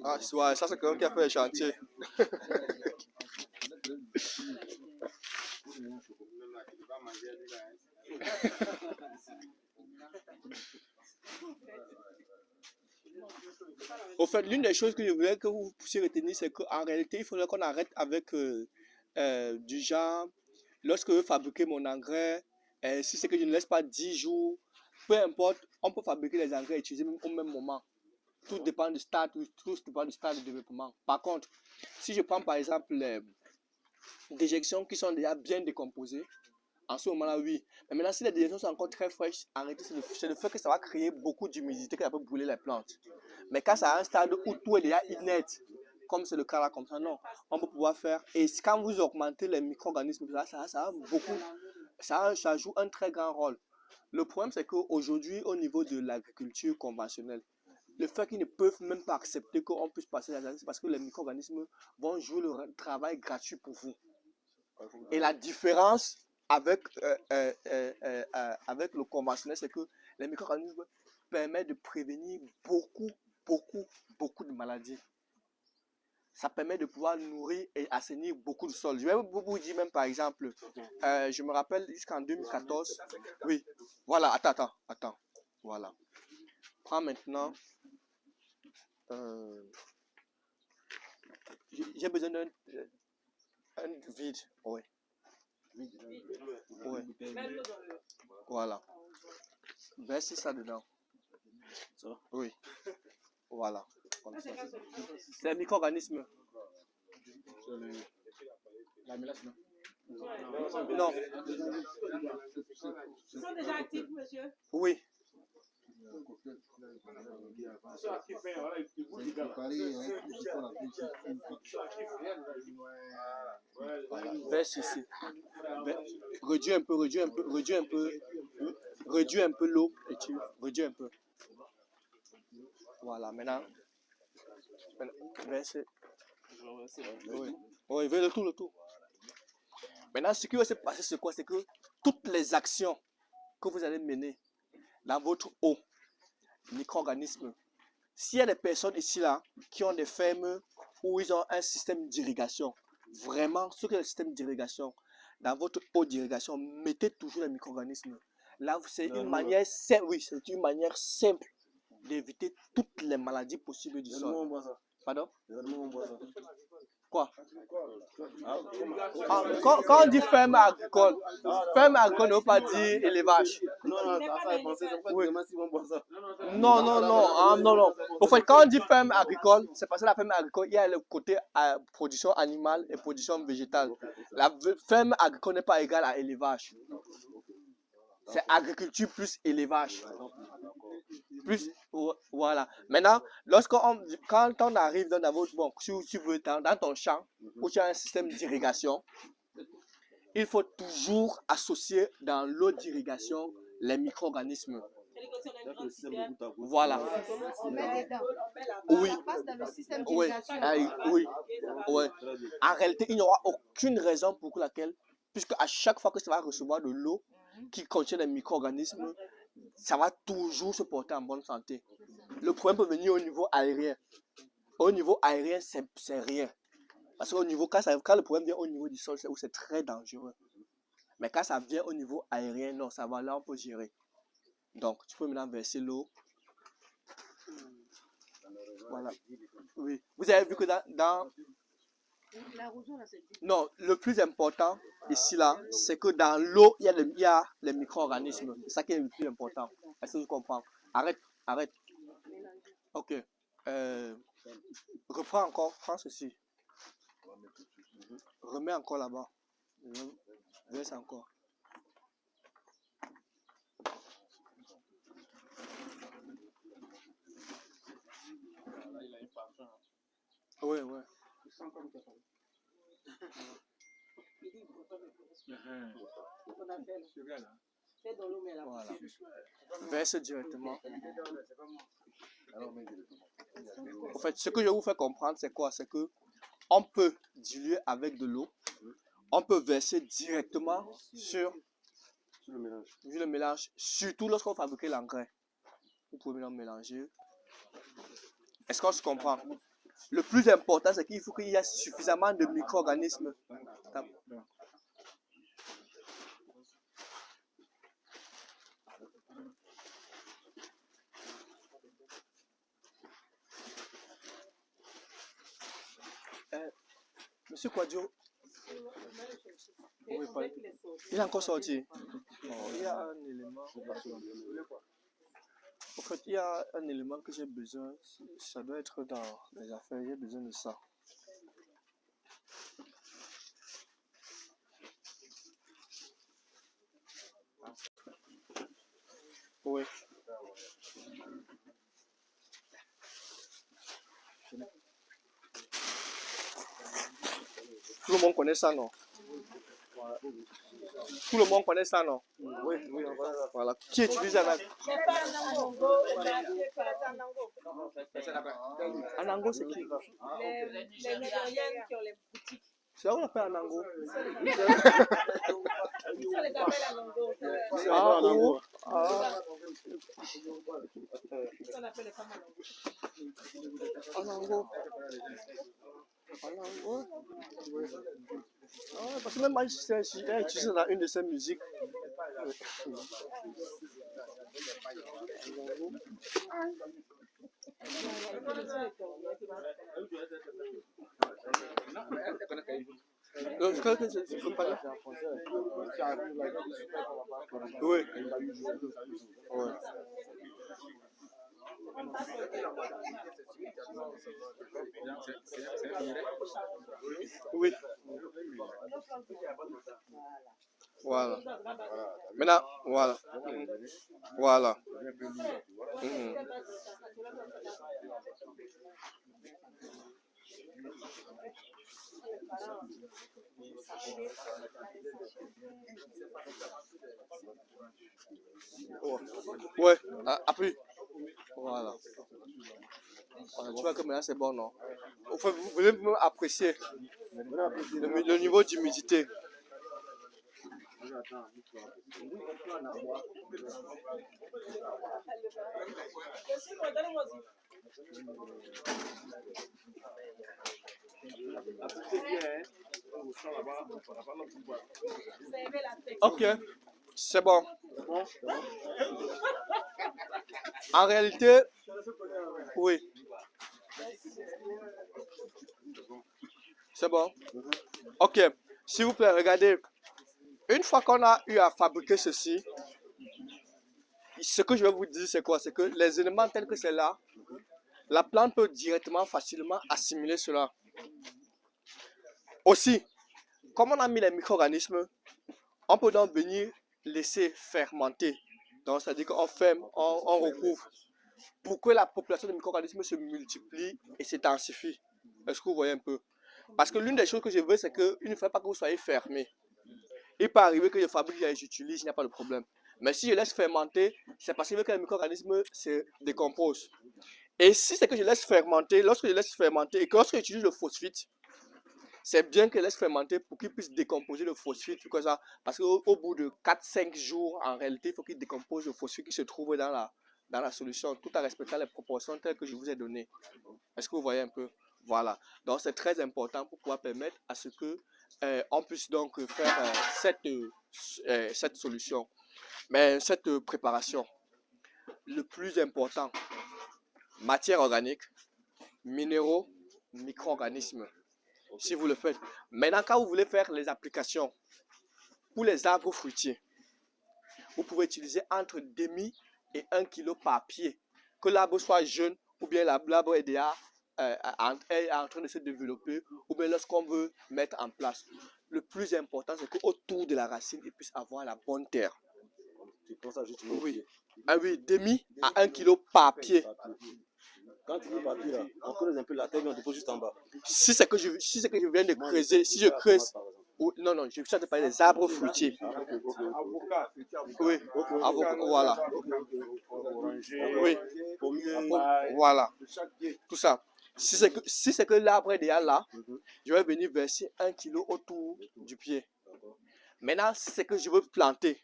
Ah, ouais, ça c'est quelqu'un qui a fait le chantier. Au fait, l'une des choses que je voulais que vous puissiez retenir, c'est qu'en réalité, il faudrait qu'on arrête avec du genre, lorsque je veux fabriquer mon engrais, si c'est que je ne laisse pas 10 jours, peu importe, on peut fabriquer les engrais et utiliser même au même moment. Tout dépend du stade, tout dépend du stade de développement. Par contre, si je prends par exemple les déjections qui sont déjà bien décomposées, en ce moment-là, oui. Mais maintenant, si les déjections sont encore très fraîches, en réalité, c'est le fait que ça va créer beaucoup d'humidité qui va brûler les plantes. Mais quand ça a un stade où tout est déjà inerte, comme c'est le cas là, comme ça, non. On peut pouvoir faire. Et quand vous augmentez les micro-organismes, ça joue un très grand rôle. Le problème, c'est qu'aujourd'hui, au niveau de l'agriculture conventionnelle, le fait qu'ils ne peuvent même pas accepter qu'on puisse passer la c'est parce que les micro-organismes vont jouer le travail gratuit pour vous. Et la différence avec le conventionnel, c'est que les micro-organismes permettent de prévenir beaucoup de maladies. Ça permet de pouvoir nourrir et assainir beaucoup de sols. Je vais vous dire même par exemple, je me rappelle jusqu'en 2014, oui, voilà, attends, voilà. Prends maintenant, j'ai besoin d'un vide, oui. Ouais. Voilà. Verse ça dedans. Oui. Voilà. C'est un micro-organisme. La mélasse, non? Non. Ils sont déjà actifs, monsieur? Oui. Verse ici. Réduis un peu l'eau et tu réduis un peu. Voilà, maintenant verse. Oui, verse le tout. Maintenant, ce qui va se passer, c'est quoi? C'est que toutes les actions que vous allez mener dans votre eau, micro-organismes, s'il y a des personnes ici là qui ont des fermes où ils ont un système d'irrigation, vraiment, ce que le système d'irrigation, dans votre eau d'irrigation, mettez toujours les micro-organismes. Là, c'est une manière simple, oui, c'est une manière simple d'éviter toutes les maladies possibles du sol. Pardon? Quoi? Quand on dit ferme agricole ne veut pas dire élevage. Oui. Non. Au fait, quand on dit ferme agricole, c'est parce que la ferme agricole, il y a le côté production animale et production végétale. La ferme agricole n'est pas égale à élevage. C'est agriculture plus élevage. Plus, voilà. Maintenant, quand on arrive dans votre, bon, si tu veux, dans ton champ, où tu as un système d'irrigation, il faut toujours associer dans l'eau d'irrigation les micro-organismes. Voilà. Oui. En réalité, il n'y aura aucune raison pour laquelle, puisque à chaque fois que ça va recevoir de l'eau qui contient des micro-organismes, ça va toujours se porter en bonne santé. Le problème peut venir au niveau aérien. Au niveau aérien, c'est rien. Parce qu'au niveau, quand le problème vient au niveau du sol, c'est où c'est très dangereux. Mais quand ça vient au niveau aérien, non, ça va, là, on peut gérer. Donc, tu peux maintenant verser l'eau. Voilà. Oui. Vous avez vu que dans... Non, le plus important ici, là, c'est que dans l'eau, il y a les micro-organismes. C'est ça qui est le plus important. Est-ce que tu comprends? Arrête. Ok. Reprends encore. Prends ceci. Remets encore là-bas. Verse encore. Oui. Voilà. Verse directement. En fait, ce que je vous fais comprendre, c'est quoi? C'est que on peut diluer avec de l'eau. On peut verser directement sur le mélange. Surtout lorsqu'on fabrique l'engrais. Vous pouvez maintenant mélanger. Est-ce qu'on se comprend? Le plus important, c'est qu'il faut qu'il y ait suffisamment de micro-organismes. Monsieur Quadio, il est encore sorti. Il y a un élément. En fait, il y a un élément que j'ai besoin. Ça doit être dans les affaires. J'ai besoin de ça. Oui. Tout le monde connaît ça, non? Tout le monde connaît ça, non? Oui, voilà. Qui utilise un anango, c'est qui? Les Nigériennes qui ont les boutiques. C'est là où on appelle anango. Ça les appelle anango. Ah, oh. Ça l'appelle les femmes Anango. Ah, parce que même moi, j'ai utilisé dans une de ses musiques. Oui. Oui. Voilà. Maintenant, voilà. Voilà. Ouais, appuie. Voilà. Tu vois que maintenant c'est bon, non? Enfin, vous voulez même apprécier le niveau d'humidité. Ok, c'est bon. En réalité, oui. C'est bon. Ok, s'il vous plaît, regardez. Une fois qu'on a eu à fabriquer ceci, ce que je vais vous dire, c'est quoi? C'est que les éléments tels que c'est là, la plante peut directement, facilement assimiler cela. Aussi, comme on a mis les micro-organismes, on peut donc venir laisser fermenter. Donc, c'est-à-dire qu'on ferme, on recouvre pour que la population de micro-organismes se multiplie et s'intensifie. Est-ce que vous voyez un peu? Parce que l'une des choses que je veux, c'est qu'il ne faut pas que vous soyez fermé. Il peut arriver que je fabrique et j'utilise, il n'y a pas de problème. Mais si je laisse fermenter, c'est parce que les micro-organismes se décomposent. Et si c'est que je laisse fermenter, lorsque je laisse fermenter et que lorsque j'utilise le phosphite, c'est bien que je laisse fermenter pour qu'il puisse décomposer le phosphite. Parce qu'au bout de 4-5 jours, en réalité, il faut qu'il décompose le phosphite qui se trouve dans la solution, tout en respectant les proportions telles que je vous ai données. Est-ce que vous voyez un peu? Voilà. Donc, c'est très important pour pouvoir permettre à ce que on puisse donc faire cette solution. Mais cette préparation, le plus important, matière organique, minéraux, micro-organismes. Si vous le faites. Maintenant, quand vous voulez faire les applications pour les arbres fruitiers, vous pouvez utiliser entre demi et 1 kg par pied. Que l'arbre soit jeune ou bien l'arbre est déjà en train de se développer ou bien lorsqu'on veut mettre en place. Le plus important, c'est qu'autour de la racine, il puisse avoir la bonne terre. Oui. Ah oui, demi à 1 kg par pied. Quand tu dis papier, là, on creuse un peu la terre, mais on dépose juste en bas. Si c'est que je viens de creuser, si je creuse. Non, je suis en train de parler des arbres fruitiers. Oui, avocat, voilà. Oui, voilà. Tout ça. Si c'est que l'arbre est déjà là, je vais venir verser 1 kg autour du pied. Maintenant, si c'est que je veux planter,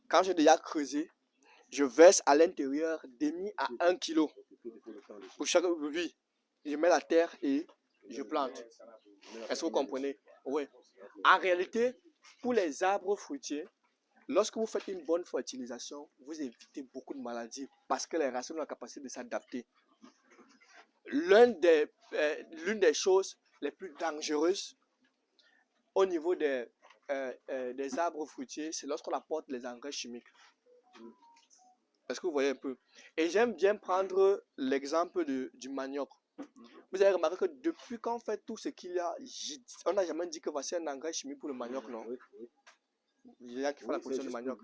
quand j'ai déjà creusé, je verse à l'intérieur demi à 1 kg. Pour chaque oui, je mets la terre et je plante. Est-ce que vous comprenez? Oui. En réalité, pour les arbres fruitiers, lorsque vous faites une bonne fertilisation, vous évitez beaucoup de maladies parce que les racines ont la capacité de s'adapter. L'une des choses les plus dangereuses au niveau des arbres fruitiers, c'est lorsqu'on apporte les engrais chimiques. Est-ce que vous voyez un peu? Et j'aime bien prendre l'exemple du manioc. Vous avez remarqué que depuis qu'on fait tout ce qu'il y a, on n'a jamais dit que voici un engrais chimique pour le manioc, non? Il y a qui font la production de manioc.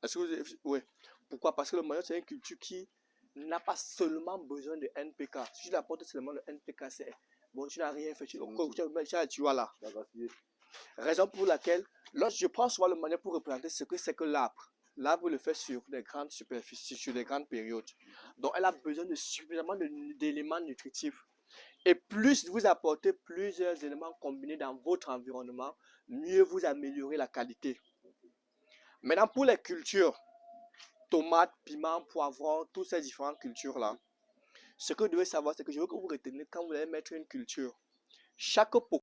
Est-ce que vous... Oui. Pourquoi? Parce que le manioc, c'est une culture qui n'a pas seulement besoin de NPK. Si tu apportes seulement le NPK, c'est bon, tu n'as rien fait. Tu vois là. Raison pour laquelle, lorsque je prends souvent le manioc pour représenter ce que c'est que l'arbre. L'arbre le fait sur des grandes superficies, sur des grandes périodes. Donc, elle a besoin de suffisamment d'éléments nutritifs. Et plus vous apportez plusieurs éléments combinés dans votre environnement, mieux vous améliorez la qualité. Maintenant, pour les cultures, tomates, piments, poivrons, toutes ces différentes cultures-là, ce que vous devez savoir, c'est que je veux que vous reteniez quand vous allez mettre une culture. Chaque pot